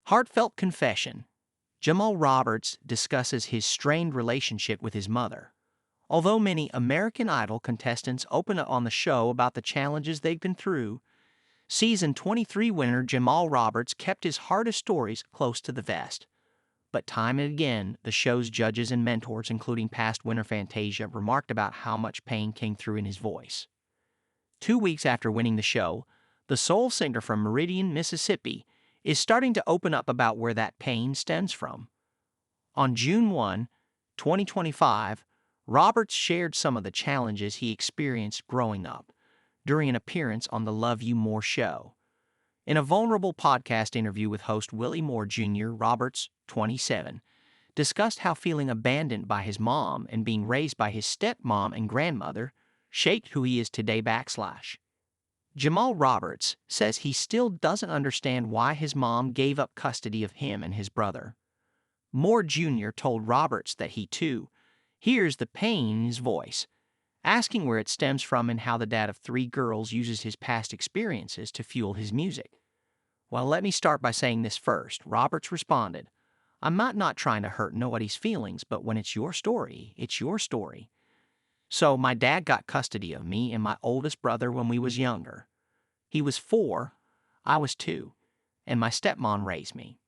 Heartfelt confession. Jamal Roberts discusses his strained relationship with his mother. Although many American Idol contestants open up on the show about the challenges they've been through, Season 23 winner Jamal Roberts kept his hardest stories close to the vest. But time and again, the show's judges and mentors, including past winner Fantasia, remarked about how much pain came through in his voice. 2 weeks after winning the show, the soul singer from Meridian, Mississippi, is starting to open up about where that pain stems from. On June 1, 2025, Roberts shared some of the challenges he experienced growing up during an appearance on the Love You More show. In a vulnerable podcast interview with host Willie Moore Jr., Roberts, 27, discussed how feeling abandoned by his mom and being raised by his stepmom and grandmother shaped who he is today. Jamal Roberts says he still doesn't understand why his mom gave up custody of him and his brother. Moore Jr. told Roberts that he, too, hears the pain in his voice, asking where it stems from and how the dad of 3 girls uses his past experiences to fuel his music. Well, let me start by saying this first. Roberts responded, "I'm not trying to hurt nobody's feelings, but when it's your story, it's your story. So my dad got custody of me and my oldest brother when we was younger. He was 4, I was 2, and my stepmom raised me."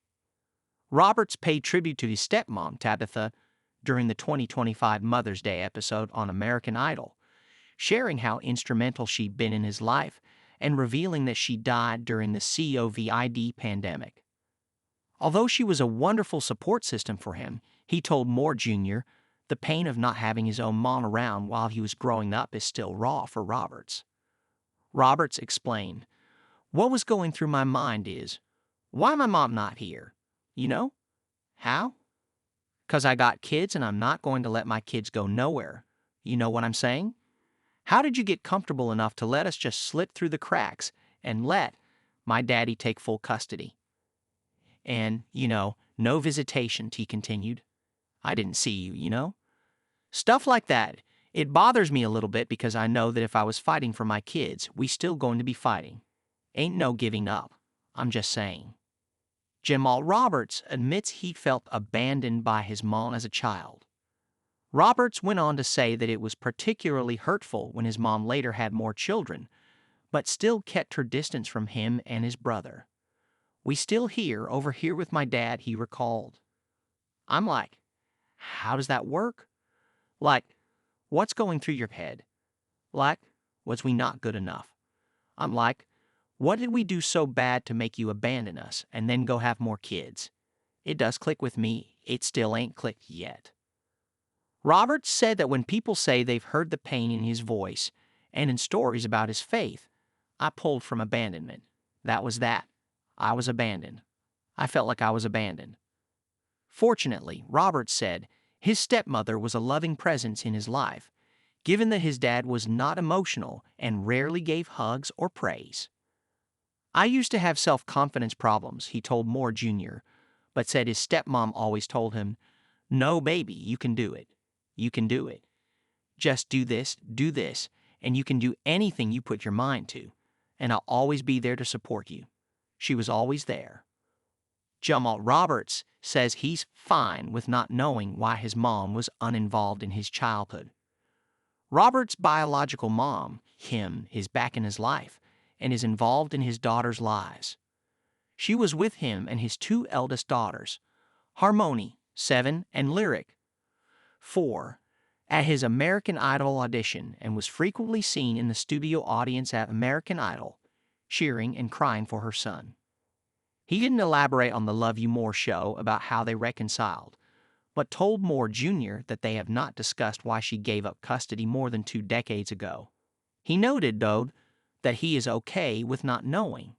Roberts paid tribute to his stepmom, Tabitha, during the 2025 Mother's Day episode on American Idol, sharing how instrumental she'd been in his life and revealing that she died during the COVID pandemic. Although she was a wonderful support system for him, he told Moore Jr., the pain of not having his own mom around while he was growing up is still raw for Roberts. Roberts explained, "What was going through my mind is, why my mom not here? You know? How? 'Cause I got kids and I'm not going to let my kids go nowhere. You know what I'm saying? How did you get comfortable enough to let us just slip through the cracks and let my daddy take full custody? And, no visitation," he continued. "I didn't see you, Stuff like that. It bothers me a little bit because I know that if I was fighting for my kids, we still going to be fighting. Ain't no giving up. I'm just saying." Jamal Roberts admits he felt abandoned by his mom as a child. Roberts went on to say that it was particularly hurtful when his mom later had more children, but still kept her distance from him and his brother. "We still hear over here with my dad," he recalled. I'm like, how does that work? Like, what's going through your head? Like, was we not good enough? I'm like, what did we do so bad to make you abandon us and then go have more kids? It does click with me. It still ain't clicked yet. Roberts said that when people say they've heard the pain in his voice and in stories about his faith, I pulled from abandonment. That was that. I was abandoned. I felt like I was abandoned. Fortunately, Roberts said, his stepmother was a loving presence in his life, given that his dad was not emotional and rarely gave hugs or praise. "I used to have self-confidence problems," he told Moore Jr., but said his stepmom always told him, "No, baby, you can do it. You can do it. Just do this, and you can do anything you put your mind to, and I'll always be there to support you." She was always there. Jamal Roberts says he's fine with not knowing why his mom was uninvolved in his childhood. Roberts' biological mom, is back in his life and is involved in his daughters' lives. She was with him and his 2 eldest daughters, Harmony, 7, and Lyric, 4, at his American Idol audition and was frequently seen in the studio audience at American Idol, cheering and crying for her son. He didn't elaborate on the Love You More show about how they reconciled, but told Moore Jr. that they have not discussed why she gave up custody more than 2 decades ago. He noted, though, that he is okay with not knowing.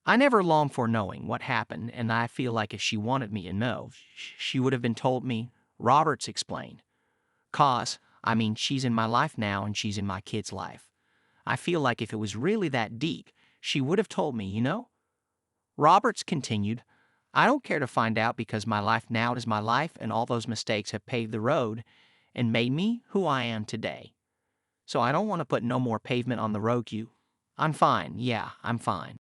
"I never longed for knowing what happened, and I feel like if she wanted me to know, she would have been told me," Roberts explained. She's in my life now and she's in my kid's life. I feel like if it was really that deep, she would have told me, Roberts continued, "I don't care to find out because my life now is my life and all those mistakes have paved the road and made me who I am today. So I don't want to put no more pavement on the road I'm fine. Yeah, I'm fine."